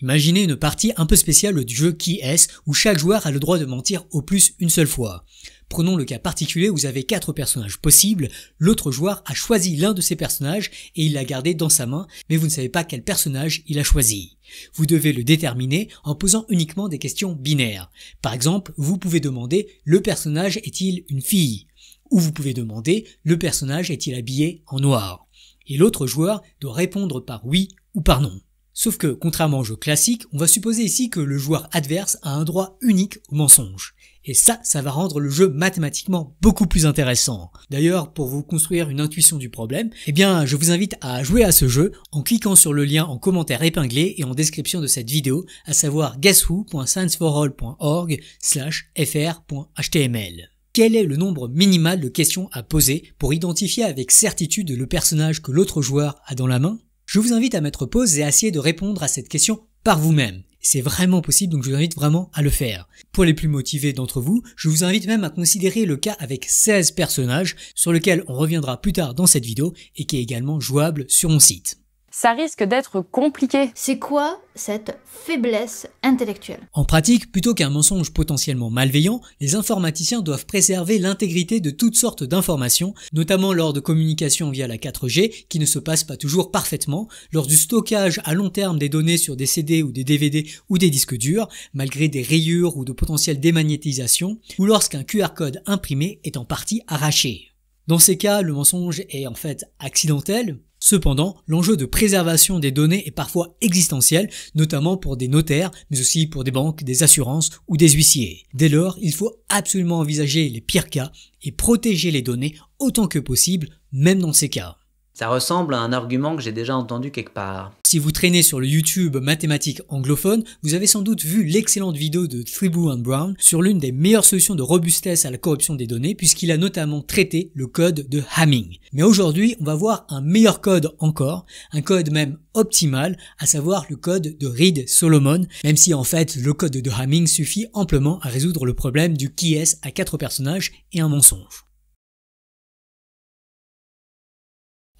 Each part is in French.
Imaginez une partie un peu spéciale du jeu Qui est-ce où chaque joueur a le droit de mentir au plus une seule fois. Prenons le cas particulier où vous avez 4 personnages possibles, l'autre joueur a choisi l'un de ces personnages et il l'a gardé dans sa main, mais vous ne savez pas quel personnage il a choisi. Vous devez le déterminer en posant uniquement des questions binaires. Par exemple, vous pouvez demander « le personnage est-il une fille ?» ou vous pouvez demander « le personnage est-il habillé en noir ?» et l'autre joueur doit répondre par oui ou par non. Sauf que, contrairement au jeu classique, on va supposer ici que le joueur adverse a un droit unique au mensonge. Et ça va rendre le jeu mathématiquement beaucoup plus intéressant. D'ailleurs, pour vous construire une intuition du problème, je vous invite à jouer à ce jeu en cliquant sur le lien en commentaire épinglé et en description de cette vidéo, à savoir guesswho.scienceforall.org/fr.html. Quel est le nombre minimal de questions à poser pour identifier avec certitude le personnage que l'autre joueur a dans la main? Je vous invite à mettre pause et à essayer de répondre à cette question par vous-même. C'est vraiment possible, donc je vous invite vraiment à le faire. Pour les plus motivés d'entre vous, je vous invite même à considérer le cas avec 16 personnages sur lequel on reviendra plus tard dans cette vidéo et qui est également jouable sur mon site. Ça risque d'être compliqué. C'est quoi cette faiblesse intellectuelle? En pratique, plutôt qu'un mensonge potentiellement malveillant, les informaticiens doivent préserver l'intégrité de toutes sortes d'informations, notamment lors de communication via la 4G, qui ne se passe pas toujours parfaitement, lors du stockage à long terme des données sur des CD ou des DVD ou des disques durs, malgré des rayures ou de potentielles démagnétisations, ou lorsqu'un QR code imprimé est en partie arraché. Dans ces cas, le mensonge est en fait accidentel. Cependant, l'enjeu de préservation des données est parfois existentiel, notamment pour des notaires, mais aussi pour des banques, des assurances ou des huissiers. Dès lors, il faut absolument envisager les pires cas et protéger les données autant que possible, même dans ces cas. Ça ressemble à un argument que j'ai déjà entendu quelque part. Si vous traînez sur le YouTube mathématique anglophone, vous avez sans doute vu l'excellente vidéo de Tribou and Brown sur l'une des meilleures solutions de robustesse à la corruption des données, puisqu'il a notamment traité le code de Hamming. Mais aujourd'hui, on va voir un meilleur code encore, un code même optimal, à savoir le code de Reed-Solomon, même si en fait le code de Hamming suffit amplement à résoudre le problème du qui est-ce à 4 personnages et un mensonge.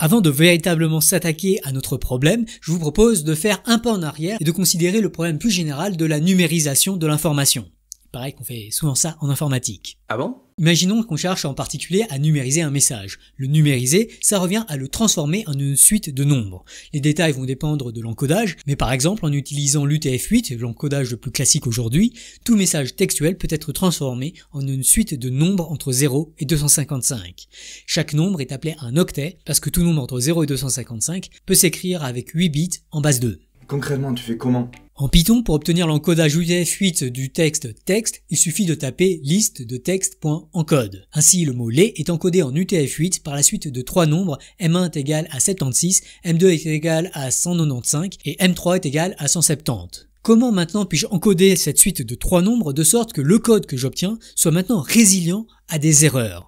Avant de véritablement s'attaquer à notre problème, je vous propose de faire un pas en arrière et de considérer le problème plus général de la numérisation de l'information. Pareil qu'on fait souvent ça en informatique. Ah bon? Imaginons qu'on cherche en particulier à numériser un message. Le numériser, ça revient à le transformer en une suite de nombres. Les détails vont dépendre de l'encodage, mais par exemple en utilisant l'UTF-8, l'encodage le plus classique aujourd'hui, tout message textuel peut être transformé en une suite de nombres entre 0 et 255. Chaque nombre est appelé un octet parce que tout nombre entre 0 et 255 peut s'écrire avec 8 bits en base 2. Concrètement, tu fais comment? En Python, pour obtenir l'encodage UTF-8 du texte texte, il suffit de taper liste de texte.encode. Ainsi, le mot lait est encodé en UTF-8 par la suite de 3 nombres, M1 est égal à 76, M2 est égal à 195 et M3 est égal à 170. Comment maintenant puis-je encoder cette suite de 3 nombres de sorte que le code que j'obtiens soit maintenant résilient à des erreurs?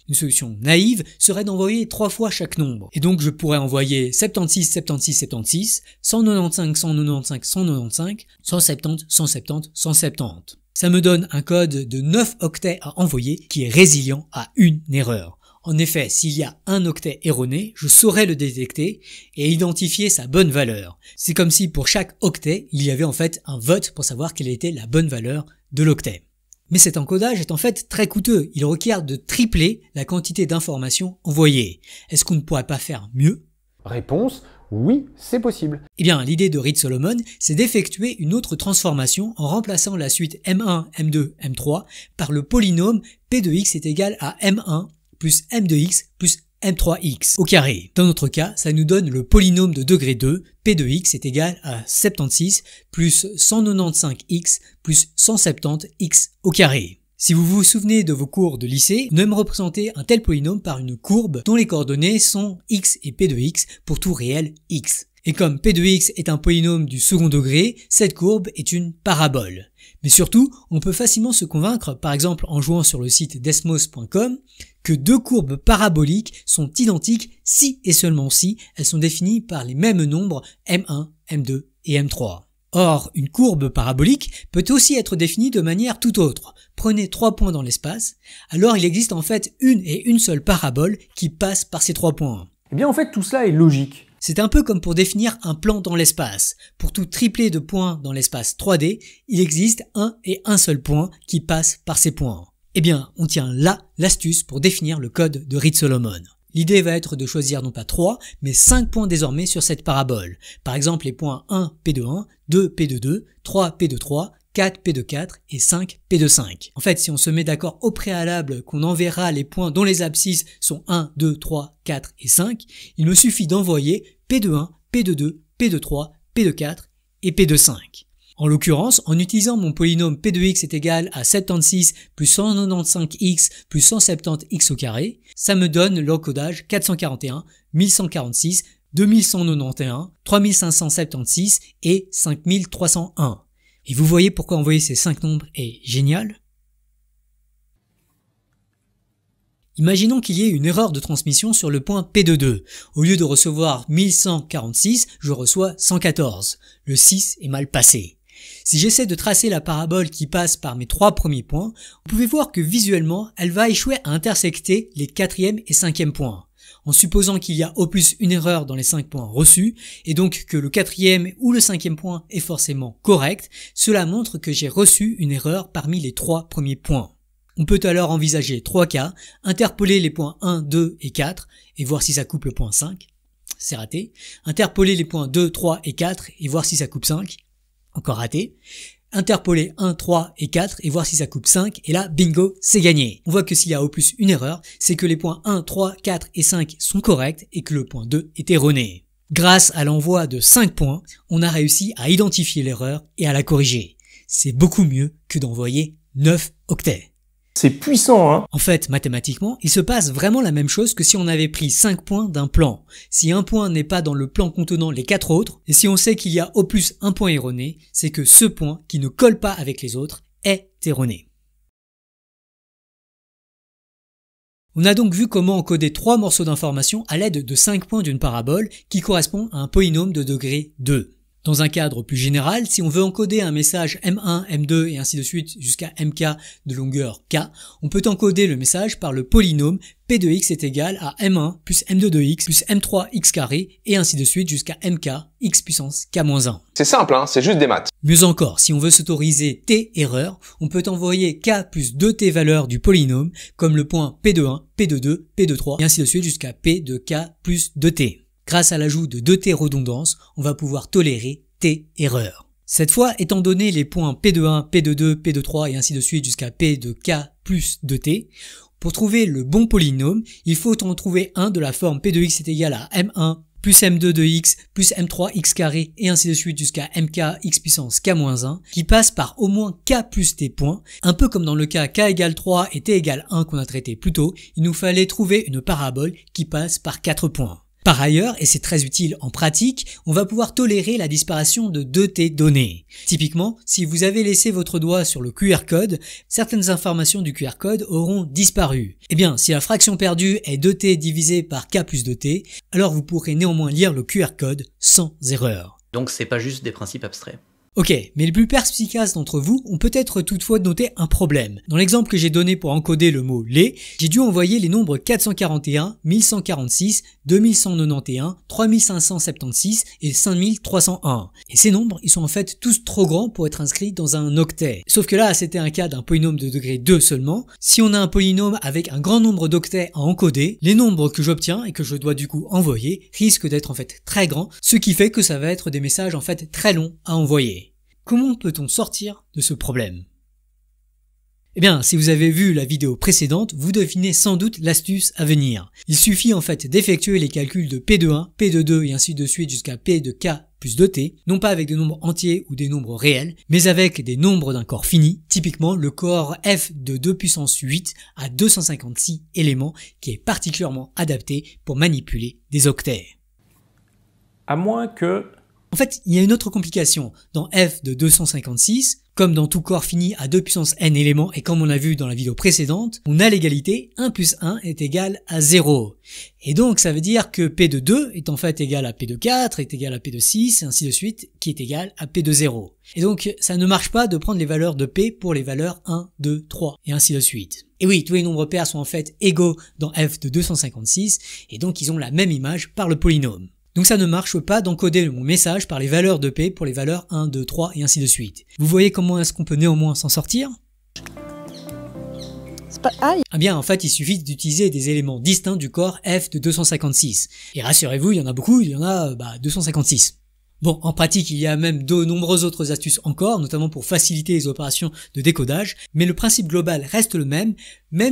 Une solution naïve serait d'envoyer 3 fois chaque nombre. Et donc je pourrais envoyer 76, 76, 76, 195, 195, 195, 170, 170, 170. Ça me donne un code de 9 octets à envoyer qui est résilient à une erreur. En effet, s'il y a un octet erroné, je saurais le détecter et identifier sa bonne valeur. C'est comme si pour chaque octet, il y avait en fait un vote pour savoir quelle était la bonne valeur de l'octet. Mais cet encodage est en fait très coûteux, il requiert de tripler la quantité d'informations envoyées. Est-ce qu'on ne pourrait pas faire mieux? Réponse, oui, c'est possible. Eh bien, l'idée de Reed-Solomon, c'est d'effectuer une autre transformation en remplaçant la suite M1, M2, M3 par le polynôme P de x est égal à M1 plus M de x plus M3x au carré. Dans notre cas, ça nous donne le polynôme de degré 2, P de x est égal à 76 plus 195x plus 170x au carré. Si vous vous souvenez de vos cours de lycée, on aime représenter un tel polynôme par une courbe dont les coordonnées sont x et P de x pour tout réel x. Et comme P de x est un polynôme du second degré, cette courbe est une parabole. Mais surtout, on peut facilement se convaincre, par exemple en jouant sur le site desmos.com, que 2 courbes paraboliques sont identiques si et seulement si elles sont définies par les mêmes nombres M1, M2 et M3. Or, une courbe parabolique peut aussi être définie de manière tout autre. Prenez 3 points dans l'espace, alors il existe en fait une et une seule parabole qui passe par ces 3 points. Eh bien en fait tout cela est logique. C'est un peu comme pour définir un plan dans l'espace. Pour tout triplet de points dans l'espace 3D, il existe un et un seul point qui passe par ces points. Eh bien, on tient là l'astuce pour définir le code de Reed-Solomon. L'idée va être de choisir non pas 3, mais 5 points désormais sur cette parabole. Par exemple, les points 1, P de 1, 2, P de 2, 3, P de 3, 4, P de 4 et 5, P de 5. En fait, si on se met d'accord au préalable qu'on enverra les points dont les abscisses sont 1, 2, 3, 4 et 5, il me suffit d'envoyer P de 1, P de 2, P de 3, P de 4 et P de 5. En l'occurrence, en utilisant mon polynôme P de x est égal à 76 plus 195x plus 170x au carré, ça me donne l'encodage 441, 1146, 2191, 3576 et 5301. Et vous voyez pourquoi envoyer ces 5 nombres est génial? Imaginons qu'il y ait une erreur de transmission sur le point P de 2. Au lieu de recevoir 1146, je reçois 114. Le 6 est mal passé. Si j'essaie de tracer la parabole qui passe par mes 3 premiers points, vous pouvez voir que visuellement, elle va échouer à intersecter les 4e et 5e points. En supposant qu'il y a au plus une erreur dans les 5 points reçus, et donc que le 4e ou le 5e point est forcément correct, cela montre que j'ai reçu une erreur parmi les 3 premiers points. On peut alors envisager 3 cas, interpoler les points 1, 2 et 4, et voir si ça coupe le point 5. C'est raté. Interpoler les points 2, 3 et 4, et voir si ça coupe 5. Encore raté. Interpoler 1, 3 et 4 et voir si ça coupe 5 et là, bingo, c'est gagné. On voit que s'il y a au plus une erreur, c'est que les points 1, 3, 4 et 5 sont corrects et que le point 2 est erroné. Grâce à l'envoi de 5 points, on a réussi à identifier l'erreur et à la corriger. C'est beaucoup mieux que d'envoyer 9 octets. C'est puissant, hein? En fait, mathématiquement, il se passe vraiment la même chose que si on avait pris 5 points d'un plan. Si un point n'est pas dans le plan contenant les 4 autres, et si on sait qu'il y a au plus un point erroné, c'est que ce point, qui ne colle pas avec les autres, est erroné. On a donc vu comment encoder 3 morceaux d'information à l'aide de 5 points d'une parabole qui correspond à un polynôme de degré 2. Dans un cadre plus général, si on veut encoder un message M1, M2 et ainsi de suite jusqu'à MK de longueur K, on peut encoder le message par le polynôme P de x est égal à M1 plus M2 de x plus M3 x carré et ainsi de suite jusqu'à MK x puissance K-1. C'est simple, hein? C'est juste des maths. Mieux encore, si on veut s'autoriser T erreur, on peut envoyer K plus 2T valeurs du polynôme comme le point P de 1, P de 2, P de 3 et ainsi de suite jusqu'à P de K plus 2T. Grâce à l'ajout de 2T redondance, on va pouvoir tolérer T erreur. Cette fois, étant donné les points P de 1, P de 2, P de 3 et ainsi de suite jusqu'à P de K plus 2T, pour trouver le bon polynôme, il faut en trouver un de la forme P de x est égal à M1 plus M2 de x plus M3 x carré et ainsi de suite jusqu'à MK x puissance K-1 qui passe par au moins K plus T points. Un peu comme dans le cas K égale 3 et T égale 1 qu'on a traité plus tôt, il nous fallait trouver une parabole qui passe par 4 points. Par ailleurs, et c'est très utile en pratique, on va pouvoir tolérer la disparition de 2T données. Typiquement, si vous avez laissé votre doigt sur le QR code, certaines informations du QR code auront disparu. Eh bien, si la fraction perdue est 2T divisé par K plus 2T, alors vous pourrez néanmoins lire le QR code sans erreur. Donc c'est pas juste des principes abstraits. Ok, mais les plus perspicaces d'entre vous ont peut-être toutefois noté un problème. Dans l'exemple que j'ai donné pour encoder le mot « lait », j'ai dû envoyer les nombres 441, 1146, 2191, 3576 et 5301. Et ces nombres, ils sont en fait tous trop grands pour être inscrits dans un octet. Sauf que là, c'était un cas d'un polynôme de degré 2 seulement. Si on a un polynôme avec un grand nombre d'octets à encoder, les nombres que j'obtiens et que je dois du coup envoyer risquent d'être en fait très grands, ce qui fait que ça va être des messages en fait très longs à envoyer. Comment peut-on sortir de ce problème? Eh bien, si vous avez vu la vidéo précédente, vous devinez sans doute l'astuce à venir. Il suffit en fait d'effectuer les calculs de P de 1, P de 2 et ainsi de suite jusqu'à P de K plus 2T, non pas avec des nombres entiers ou des nombres réels, mais avec des nombres d'un corps fini, typiquement le corps F de 2 puissance 8 à 256 éléments qui est particulièrement adapté pour manipuler des octets. À moins que... En fait, il y a une autre complication. Dans F de 256, comme dans tout corps fini à 2 puissance n éléments et comme on l'a vu dans la vidéo précédente, on a l'égalité 1 plus 1 est égal à 0. Et donc ça veut dire que P de 2 est en fait égal à P de 4, est égal à P de 6, et ainsi de suite, qui est égal à P de 0. Et donc ça ne marche pas de prendre les valeurs de P pour les valeurs 1, 2, 3, et ainsi de suite. Et oui, tous les nombres pairs sont en fait égaux dans F de 256, et donc ils ont la même image par le polynôme. Donc ça ne marche pas d'encoder mon message par les valeurs de P pour les valeurs 1, 2, 3 et ainsi de suite. Vous voyez comment est-ce qu'on peut néanmoins s'en sortir? Eh bien, en fait, il suffit d'utiliser des éléments distincts du corps F de 256. Et rassurez-vous, il y en a beaucoup, il y en a 256. Bon, en pratique, il y a même de nombreuses autres astuces encore, notamment pour faciliter les opérations de décodage, mais le principe global reste le même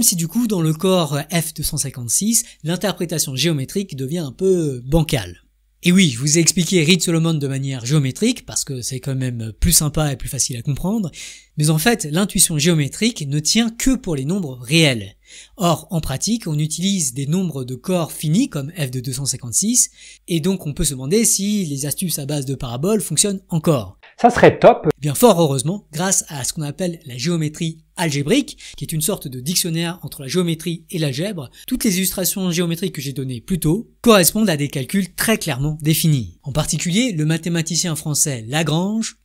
si du coup, dans le corps F256, l'interprétation géométrique devient un peu bancale. Et oui, je vous ai expliqué Reed-Solomon de manière géométrique, parce que c'est quand même plus sympa et plus facile à comprendre, mais en fait, l'intuition géométrique ne tient que pour les nombres réels. Or, en pratique, on utilise des nombres de corps finis, comme f de 256, et donc on peut se demander si les astuces à base de paraboles fonctionnent encore. Ça serait top. Eh bien, fort heureusement, grâce à ce qu'on appelle la géométrie algébrique, qui est une sorte de dictionnaire entre la géométrie et l'algèbre, toutes les illustrations géométriques que j'ai données plus tôt correspondent à des calculs très clairement définis. En particulier, le mathématicien français Lagrange,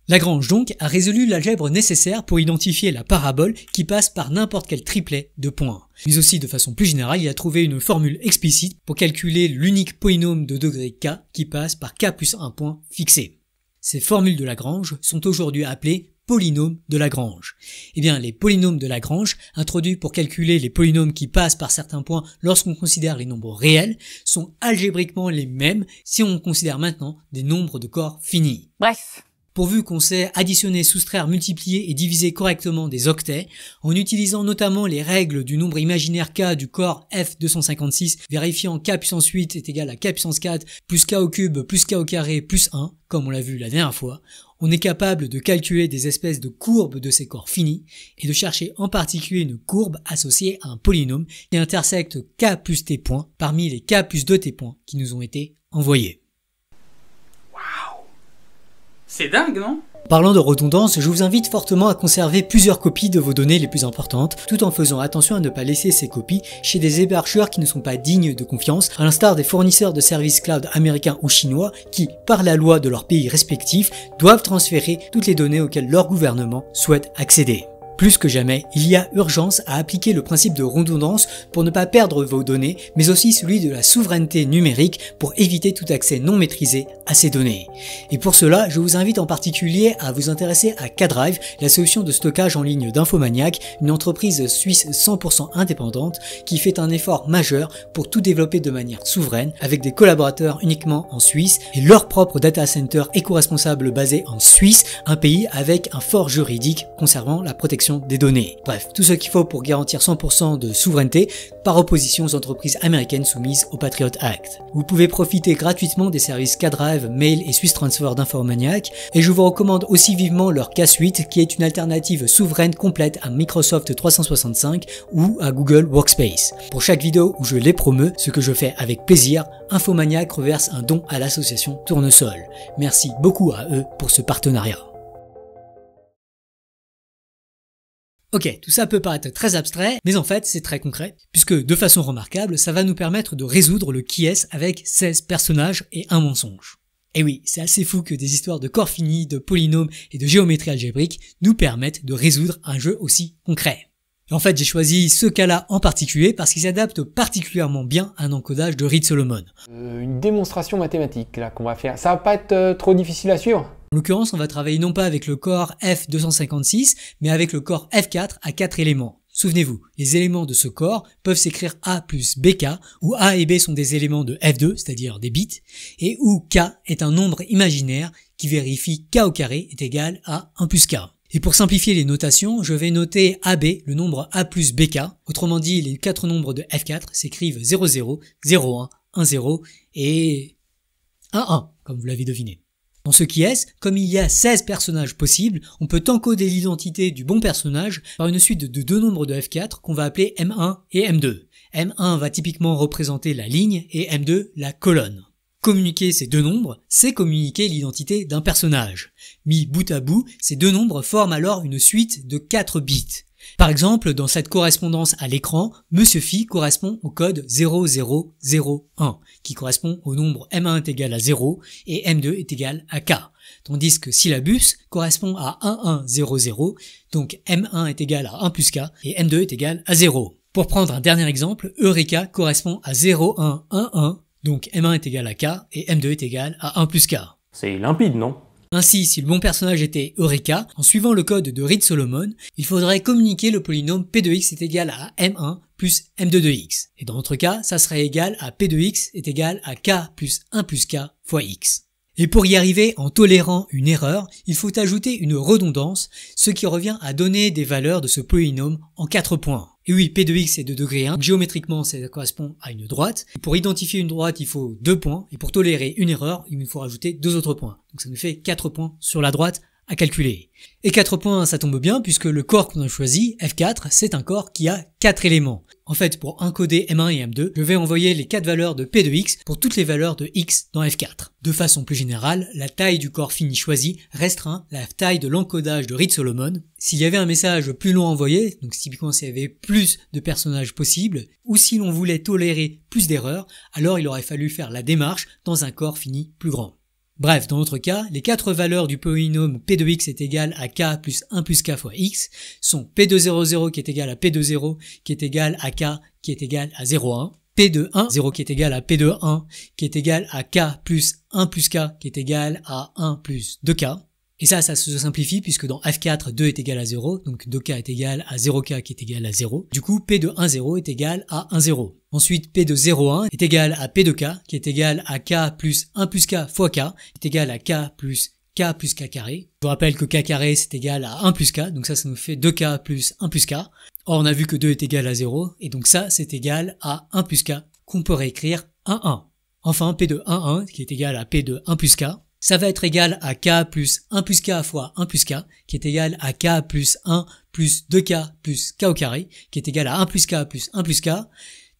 Lagrange donc a résolu l'algèbre nécessaire pour identifier la parabole qui passe par n'importe quel triplet de points. Mais aussi de façon plus générale, il a trouvé une formule explicite pour calculer l'unique polynôme de degré k qui passe par k plus 1 point fixé. Ces formules de Lagrange sont aujourd'hui appelées polynômes de Lagrange. Eh bien, les polynômes de Lagrange, introduits pour calculer les polynômes qui passent par certains points lorsqu'on considère les nombres réels, sont algébriquement les mêmes si on considère maintenant des nombres de corps finis. Bref. Pourvu qu'on sait additionner, soustraire, multiplier et diviser correctement des octets, en utilisant notamment les règles du nombre imaginaire k du corps F256, vérifiant k puissance 8 est égal à k puissance 4 plus k au cube plus k au carré plus 1, comme on l'a vu la dernière fois, on est capable de calculer des espèces de courbes de ces corps finis et de chercher en particulier une courbe associée à un polynôme qui intersecte k plus t points parmi les k plus 2t points qui nous ont été envoyés. C'est dingue, non? Parlant de redondance, je vous invite fortement à conserver plusieurs copies de vos données les plus importantes, tout en faisant attention à ne pas laisser ces copies chez des hébergeurs qui ne sont pas dignes de confiance, à l'instar des fournisseurs de services cloud américains ou chinois qui, par la loi de leur pays respectif, doivent transférer toutes les données auxquelles leur gouvernement souhaite accéder. Plus que jamais, il y a urgence à appliquer le principe de redondance pour ne pas perdre vos données, mais aussi celui de la souveraineté numérique pour éviter tout accès non maîtrisé à ces données. Et pour cela, je vous invite en particulier à vous intéresser à K-Drive, la solution de stockage en ligne d'Infomaniac, une entreprise suisse 100% indépendante qui fait un effort majeur pour tout développer de manière souveraine, avec des collaborateurs uniquement en Suisse et leur propre data center éco-responsable basé en Suisse, un pays avec un fort juridique conservant la protection des données. Bref, tout ce qu'il faut pour garantir 100% de souveraineté par opposition aux entreprises américaines soumises au Patriot Act. Vous pouvez profiter gratuitement des services K-Drive, Mail et Swiss Transfer d'Infomaniac et je vous recommande aussi vivement leur K-Suite qui est une alternative souveraine complète à Microsoft 365 ou à Google Workspace. Pour chaque vidéo où je les promeus, ce que je fais avec plaisir, Infomaniac reverse un don à l'association Tournesol. Merci beaucoup à eux pour ce partenariat. Ok, tout ça peut paraître très abstrait, mais en fait c'est très concret, puisque de façon remarquable, ça va nous permettre de résoudre le qui est avec 16 personnages et un mensonge. Et oui, c'est assez fou que des histoires de corps finis, de polynômes et de géométrie algébrique nous permettent de résoudre un jeu aussi concret. Et en fait, j'ai choisi ce cas-là en particulier parce qu'il s'adapte particulièrement bien à un encodage de Reed-Solomon. Une démonstration mathématique là qu'on va faire, ça va pas être trop difficile à suivre? En l'occurrence, on va travailler non pas avec le corps F256, mais avec le corps F4 à 4 éléments. Souvenez-vous, les éléments de ce corps peuvent s'écrire A plus BK, où A et B sont des éléments de F2, c'est-à-dire des bits, et où K est un nombre imaginaire qui vérifie K au carré est égal à 1 plus K. Et pour simplifier les notations, je vais noter AB, le nombre A plus BK, autrement dit les 4 nombres de F4 s'écrivent 00, 01, 10 et 11, comme vous l'avez deviné. Dans ce qui est, comme il y a 16 personnages possibles, on peut encoder l'identité du bon personnage par une suite de deux nombres de F4 qu'on va appeler M1 et M2. M1 va typiquement représenter la ligne et M2 la colonne. Communiquer ces deux nombres, c'est communiquer l'identité d'un personnage. Mis bout à bout, ces deux nombres forment alors une suite de 4 bits. Par exemple, dans cette correspondance à l'écran, Monsieur Phi correspond au code 0001, qui correspond au nombre M1 est égal à 0 et M2 est égal à K. Tandis que syllabus correspond à 1100, donc M1 est égal à 1 plus K et M2 est égal à 0. Pour prendre un dernier exemple, Eureka correspond à 0, 1, 1, 1, donc M1 est égal à K et M2 est égal à 1 plus K. C'est limpide, non? Ainsi, si le bon personnage était Eureka, en suivant le code de Reed-Solomon, il faudrait communiquer le polynôme P de x est égal à M1 plus M2 de x. Et dans notre cas, ça serait égal à P de x est égal à K plus 1 plus K fois x. Et pour y arriver en tolérant une erreur, il faut ajouter une redondance, ce qui revient à donner des valeurs de ce polynôme en 4 points. Et oui, P de x est de degré 1, géométriquement ça correspond à une droite. Et pour identifier une droite, il faut 2 points, et pour tolérer une erreur, il nous faut rajouter 2 autres points. Donc ça nous fait 4 points sur la droite à calculer. Et 4 points, ça tombe bien, puisque le corps qu'on a choisi, F4, c'est un corps qui a 4 éléments. En fait, pour encoder M1 et M2, je vais envoyer les 4 valeurs de P de x pour toutes les valeurs de x dans F4. De façon plus générale, la taille du corps fini choisi restreint la taille de l'encodage de Reed-Solomon. S'il y avait un message plus long à envoyer, donc typiquement s'il y avait plus de personnages possibles, ou si l'on voulait tolérer plus d'erreurs, alors il aurait fallu faire la démarche dans un corps fini plus grand. Bref, dans notre cas, les 4 valeurs du polynôme P de x est égal à K plus 1 plus K fois x sont P de 0, 0 qui est égal à P de 0 qui est égal à K qui est égal à 0, 1, P de 1, 0 qui est égal à P de 1 qui est égal à K plus 1 plus K qui est égal à 1 plus 2K. Et ça se simplifie puisque dans F4, 2 est égal à 0, donc 2K est égal à 0K qui est égal à 0. Du coup, P de 1, 0 est égal à 1, 0. Ensuite, P de 0, 1 est égal à P de K qui est égal à K plus 1 plus K fois K est égal à K plus K carré. Je vous rappelle que K carré c'est égal à 1 plus K, donc ça nous fait 2K plus 1 plus K. Or, on a vu que 2 est égal à 0, et donc ça c'est égal à 1 plus K qu'on peut réécrire 1, 1. Enfin, P de 1, 1 qui est égal à P de 1 plus K. Ça va être égal à K plus 1 plus K fois 1 plus K, qui est égal à K plus 1 plus 2K plus K au carré, qui est égal à 1 plus K plus 1 plus K.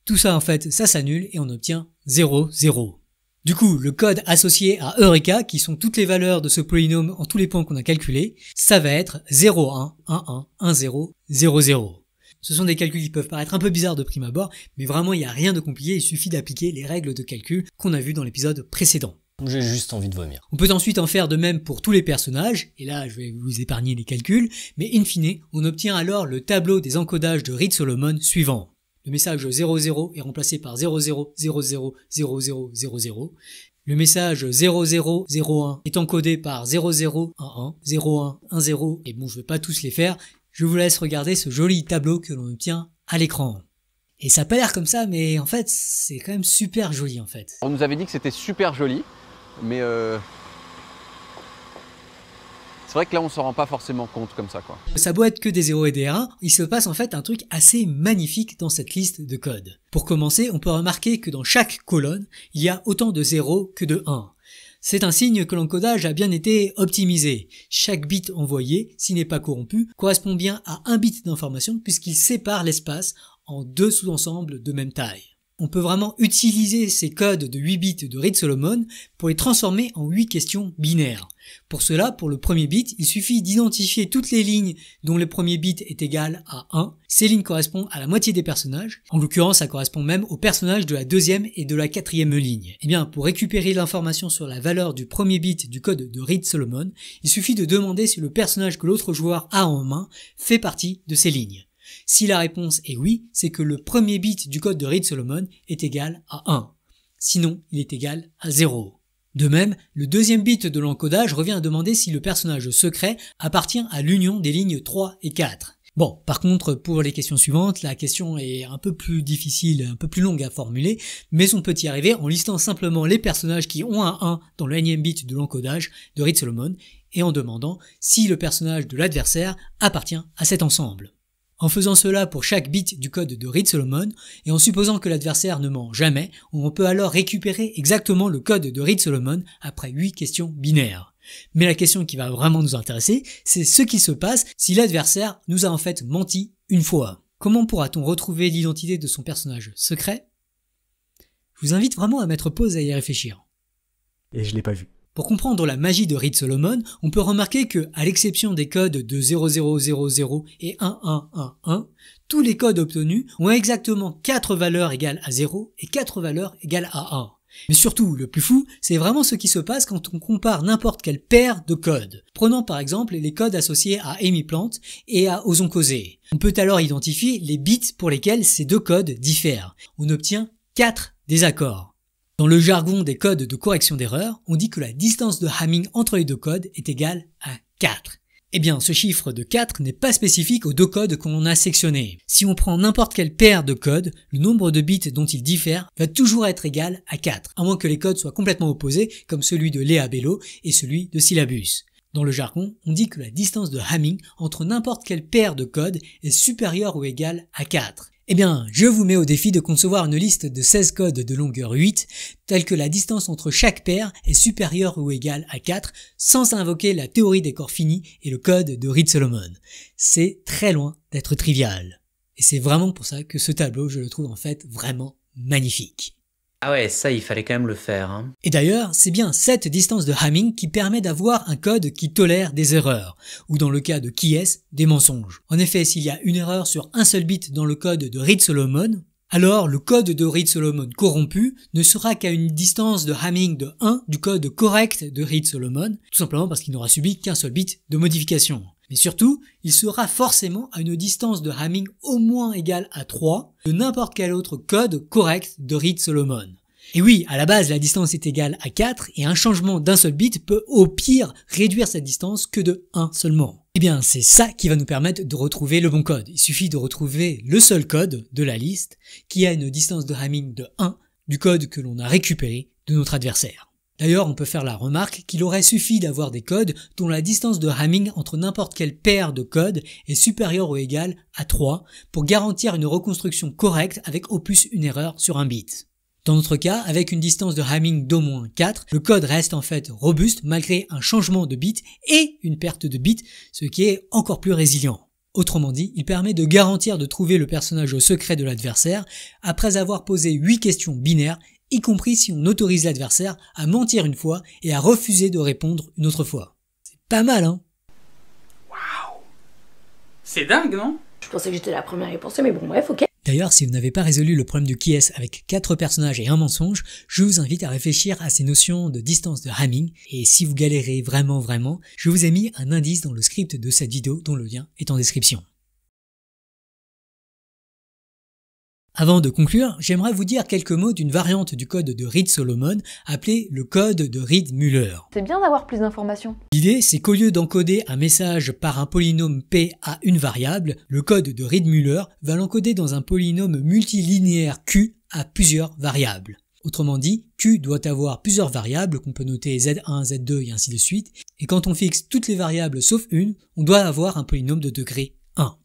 Tout ça, en fait, ça s'annule et on obtient 0, 0. Du coup, le code associé à Eureka, qui sont toutes les valeurs de ce polynôme en tous les points qu'on a calculés, ça va être 0, 1, 1, 1, 1, 0, 0, 0. Ce sont des calculs qui peuvent paraître un peu bizarres de prime abord, mais vraiment, il n'y a rien de compliqué, il suffit d'appliquer les règles de calcul qu'on a vues dans l'épisode précédent. J'ai juste envie de vomir. On peut ensuite en faire de même pour tous les personnages, et là je vais vous épargner les calculs, mais in fine, on obtient alors le tableau des encodages de Reed-Solomon suivant. Le message 00 est remplacé par 00000000. Le message 0001 est encodé par 0011, 0110, et bon je vais pas tous les faire, je vous laisse regarder ce joli tableau que l'on obtient à l'écran. Et ça a pas l'air comme ça, mais en fait c'est quand même super joli en fait. On nous avait dit que c'était super joli, mais c'est vrai que là on s'en rend pas forcément compte comme ça quoi. Ça doit être que des 0 et des 1, il se passe en fait un truc assez magnifique dans cette liste de codes. Pour commencer, on peut remarquer que dans chaque colonne, il y a autant de 0 que de 1. C'est un signe que l'encodage a bien été optimisé. Chaque bit envoyé, s'il n'est pas corrompu, correspond bien à un bit d'information puisqu'il sépare l'espace en 2 sous-ensembles de même taille. On peut vraiment utiliser ces codes de 8 bits de Reed-Solomon pour les transformer en 8 questions binaires. Pour cela, pour le premier bit, il suffit d'identifier toutes les lignes dont le premier bit est égal à 1. Ces lignes correspondent à la moitié des personnages. En l'occurrence, ça correspond même aux personnages de la deuxième et de la quatrième ligne. Et bien, pour récupérer l'information sur la valeur du premier bit du code de Reed-Solomon, il suffit de demander si le personnage que l'autre joueur a en main fait partie de ces lignes. Si la réponse est oui, c'est que le premier bit du code de Reed-Solomon est égal à 1. Sinon, il est égal à 0. De même, le deuxième bit de l'encodage revient à demander si le personnage secret appartient à l'union des lignes 3 et 4. Bon, par contre, pour les questions suivantes, la question est un peu plus difficile, un peu plus longue à formuler, mais on peut y arriver en listant simplement les personnages qui ont un 1 dans le énième bit de l'encodage de Reed-Solomon et en demandant si le personnage de l'adversaire appartient à cet ensemble. En faisant cela pour chaque bit du code de Reed-Solomon, et en supposant que l'adversaire ne ment jamais, on peut alors récupérer exactement le code de Reed-Solomon après 8 questions binaires. Mais la question qui va vraiment nous intéresser, c'est ce qui se passe si l'adversaire nous a en fait menti une fois. Comment pourra-t-on retrouver l'identité de son personnage secret? Je vous invite vraiment à mettre pause et à y réfléchir. Et je l'ai pas vu. Pour comprendre la magie de Reed-Solomon, on peut remarquer que, à l'exception des codes de 0000 et 1111, tous les codes obtenus ont exactement 4 valeurs égales à 0 et 4 valeurs égales à 1. Mais surtout, le plus fou, c'est vraiment ce qui se passe quand on compare n'importe quelle paire de codes. Prenons par exemple les codes associés à Amy Plant et à Ozonkozé. On peut alors identifier les bits pour lesquels ces deux codes diffèrent. On obtient 4 désaccords. Dans le jargon des codes de correction d'erreur, on dit que la distance de Hamming entre les deux codes est égale à 4. Eh bien, ce chiffre de 4 n'est pas spécifique aux deux codes qu'on a sectionnés. Si on prend n'importe quelle paire de codes, le nombre de bits dont ils diffèrent va toujours être égal à 4, à moins que les codes soient complètement opposés, comme celui de Léa Bello et celui de Syllabus. Dans le jargon, on dit que la distance de Hamming entre n'importe quelle paire de codes est supérieure ou égale à 4. Eh bien, je vous mets au défi de concevoir une liste de 16 codes de longueur 8, telle que la distance entre chaque paire est supérieure ou égale à 4, sans invoquer la théorie des corps finis et le code de Reed-Solomon. C'est très loin d'être trivial. Et c'est vraiment pour ça que ce tableau, je le trouve en fait vraiment magnifique. Ah ouais, ça il fallait quand même le faire, hein. Et d'ailleurs, c'est bien cette distance de Hamming qui permet d'avoir un code qui tolère des erreurs, ou dans le cas de Keyes, des mensonges. En effet, s'il y a une erreur sur un seul bit dans le code de Reed-Solomon, alors le code de Reed-Solomon corrompu ne sera qu'à une distance de Hamming de 1 du code correct de Reed-Solomon, tout simplement parce qu'il n'aura subi qu'un seul bit de modification. Mais surtout, il sera forcément à une distance de Hamming au moins égale à 3 de n'importe quel autre code correct de Reed-Solomon. Et oui, à la base, la distance est égale à 4 et un changement d'un seul bit peut au pire réduire cette distance que de 1 seulement. Eh bien, c'est ça qui va nous permettre de retrouver le bon code. Il suffit de retrouver le seul code de la liste qui a une distance de Hamming de 1 du code que l'on a récupéré de notre adversaire. D'ailleurs, on peut faire la remarque qu'il aurait suffi d'avoir des codes dont la distance de Hamming entre n'importe quelle paire de codes est supérieure ou égale à 3 pour garantir une reconstruction correcte avec au plus une erreur sur un bit. Dans notre cas, avec une distance de Hamming d'au moins 4, le code reste en fait robuste malgré un changement de bit et une perte de bit, ce qui est encore plus résilient. Autrement dit, il permet de garantir de trouver le personnage secret de l'adversaire après avoir posé 8 questions binaires, y compris si on autorise l'adversaire à mentir une fois et à refuser de répondre une autre fois. C'est pas mal, hein? Waouh! C'est dingue, non? Je pensais que j'étais la première à y penser, mais bon, bref, ok. D'ailleurs, si vous n'avez pas résolu le problème de Keyes avec 4 personnages et un mensonge, je vous invite à réfléchir à ces notions de distance de Hamming, et si vous galérez vraiment, je vous ai mis un indice dans le script de cette vidéo dont le lien est en description. Avant de conclure, j'aimerais vous dire quelques mots d'une variante du code de Reed-Solomon appelé le code de Reed-Muller. C'est bien d'avoir plus d'informations. L'idée, c'est qu'au lieu d'encoder un message par un polynôme P à une variable, le code de Reed-Muller va l'encoder dans un polynôme multilinéaire Q à plusieurs variables. Autrement dit, Q doit avoir plusieurs variables qu'on peut noter Z1, Z2 et ainsi de suite, et quand on fixe toutes les variables sauf une, on doit avoir un polynôme de degré 1.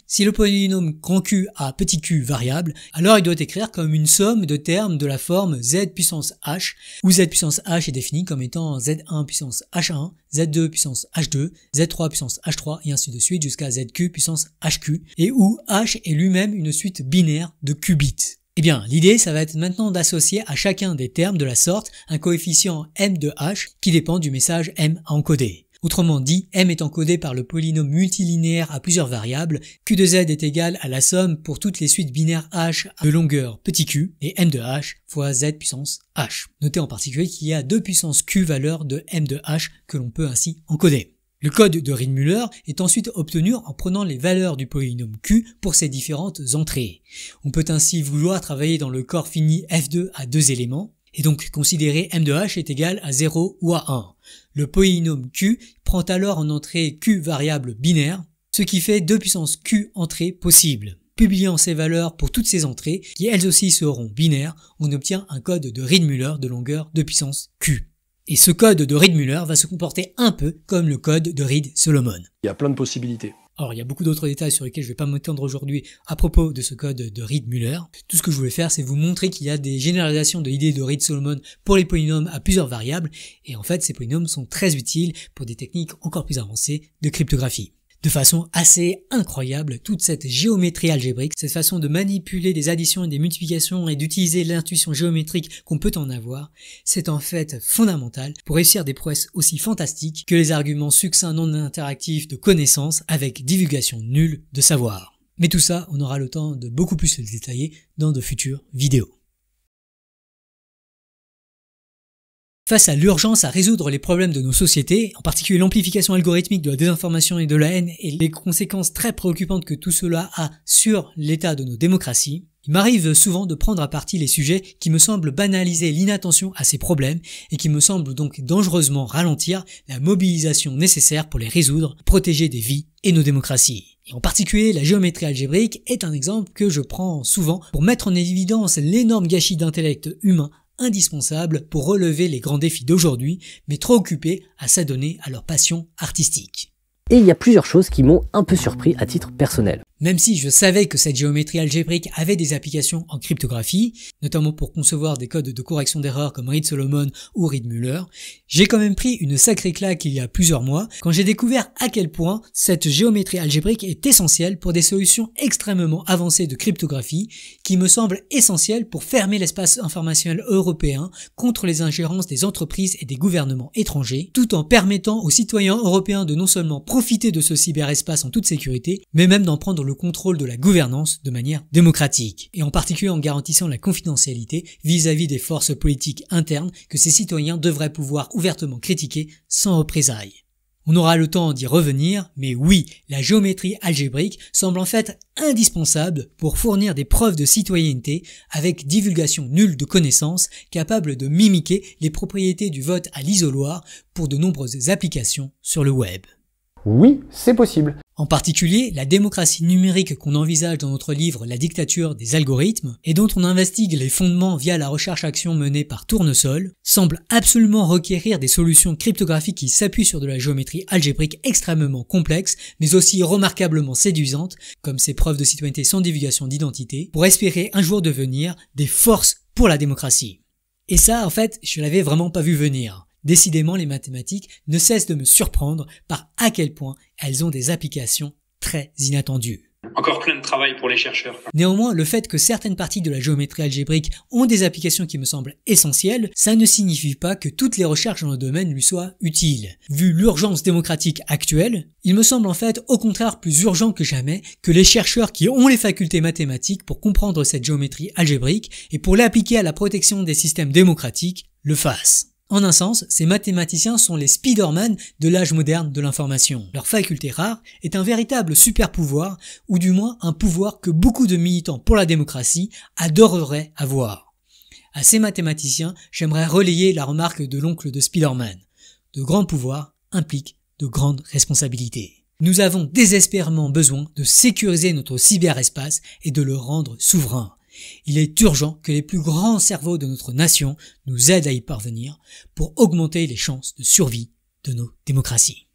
Si le polynôme grand Q a petit q variable, alors il doit écrire comme une somme de termes de la forme z puissance h, où z puissance h est défini comme étant z1 puissance h1, z2 puissance h2, z3 puissance h3 et ainsi de suite jusqu'à zq puissance hq, et où h est lui-même une suite binaire de qubits. Eh bien, l'idée, ça va être maintenant d'associer à chacun des termes de la sorte un coefficient m de h qui dépend du message m à encoder. Autrement dit, m est encodé par le polynôme multilinéaire à plusieurs variables, q de z est égal à la somme pour toutes les suites binaires h de longueur petit q, et m de h fois z puissance h. Notez en particulier qu'il y a 2 puissance q valeurs de m de h que l'on peut ainsi encoder. Le code de Reed-Muller est ensuite obtenu en prenant les valeurs du polynôme q pour ses différentes entrées. On peut ainsi vouloir travailler dans le corps fini f2 à 2 éléments, et donc considérer m de h est égal à 0 ou à 1. Le polynôme q prend alors en entrée q variable binaire, ce qui fait 2 puissance q entrées possibles. Publiant ces valeurs pour toutes ces entrées, qui elles aussi seront binaires, on obtient un code de Reed-Muller de longueur 2 puissance q. Et ce code de Reed-Muller va se comporter un peu comme le code de Reed-Solomon. Il y a plein de possibilités. Alors, il y a beaucoup d'autres détails sur lesquels je ne vais pas m'étendre aujourd'hui à propos de ce code de Reed-Muller. Tout ce que je voulais faire, c'est vous montrer qu'il y a des généralisations de l'idée de Reed-Solomon pour les polynômes à plusieurs variables, et en fait, ces polynômes sont très utiles pour des techniques encore plus avancées de cryptographie. De façon assez incroyable, toute cette géométrie algébrique, cette façon de manipuler des additions et des multiplications et d'utiliser l'intuition géométrique qu'on peut en avoir, c'est en fait fondamental pour réussir des prouesses aussi fantastiques que les arguments succincts non interactifs de connaissances avec divulgation nulle de savoir. Mais tout ça, on aura le temps de beaucoup plus le détailler dans de futures vidéos. Face à l'urgence à résoudre les problèmes de nos sociétés, en particulier l'amplification algorithmique de la désinformation et de la haine et les conséquences très préoccupantes que tout cela a sur l'état de nos démocraties, il m'arrive souvent de prendre à partie les sujets qui me semblent banaliser l'inattention à ces problèmes et qui me semblent donc dangereusement ralentir la mobilisation nécessaire pour les résoudre, protéger des vies et nos démocraties. Et en particulier, la géométrie algébrique est un exemple que je prends souvent pour mettre en évidence l'énorme gâchis d'intellect humain indispensable pour relever les grands défis d'aujourd'hui, mais trop occupés à s'adonner à leur passion artistique. Et il y a plusieurs choses qui m'ont un peu surpris à titre personnel. Même si je savais que cette géométrie algébrique avait des applications en cryptographie, notamment pour concevoir des codes de correction d'erreurs comme Reed-Solomon ou Reed-Muller, j'ai quand même pris une sacrée claque il y a plusieurs mois quand j'ai découvert à quel point cette géométrie algébrique est essentielle pour des solutions extrêmement avancées de cryptographie qui me semblent essentielles pour fermer l'espace informationnel européen contre les ingérences des entreprises et des gouvernements étrangers, tout en permettant aux citoyens européens de non seulement profiter de ce cyberespace en toute sécurité, mais même d'en prendre le contrôle de la gouvernance de manière démocratique, et en particulier en garantissant la confidentialité vis-à-vis des forces politiques internes que ces citoyens devraient pouvoir ouvertement critiquer sans représailles. On aura le temps d'y revenir, mais oui, la géométrie algébrique semble en fait indispensable pour fournir des preuves de citoyenneté avec divulgation nulle de connaissances capables de mimiquer les propriétés du vote à l'isoloir pour de nombreuses applications sur le web. Oui, c'est possible. En particulier, la démocratie numérique qu'on envisage dans notre livre La dictature des algorithmes, et dont on investigue les fondements via la recherche-action menée par Tournesol, semble absolument requérir des solutions cryptographiques qui s'appuient sur de la géométrie algébrique extrêmement complexe, mais aussi remarquablement séduisante, comme ces preuves de citoyenneté sans divulgation d'identité, pour espérer un jour devenir des forces pour la démocratie. Et ça, en fait, je l'avais vraiment pas vu venir. Décidément, les mathématiques ne cessent de me surprendre par à quel point elles ont des applications très inattendues. Encore plein de travail pour les chercheurs. Néanmoins, le fait que certaines parties de la géométrie algébrique ont des applications qui me semblent essentielles, ça ne signifie pas que toutes les recherches dans le domaine lui soient utiles. Vu l'urgence démocratique actuelle, il me semble en fait au contraire plus urgent que jamais que les chercheurs qui ont les facultés mathématiques pour comprendre cette géométrie algébrique et pour l'appliquer à la protection des systèmes démocratiques le fassent. En un sens, ces mathématiciens sont les Spider-Man de l'âge moderne de l'information. Leur faculté rare est un véritable super pouvoir, ou du moins un pouvoir que beaucoup de militants pour la démocratie adoreraient avoir. À ces mathématiciens, j'aimerais relayer la remarque de l'oncle de Spider-Man. De grands pouvoirs impliquent de grandes responsabilités. Nous avons désespérément besoin de sécuriser notre cyberespace et de le rendre souverain. Il est urgent que les plus grands cerveaux de notre nation nous aident à y parvenir pour augmenter les chances de survie de nos démocraties.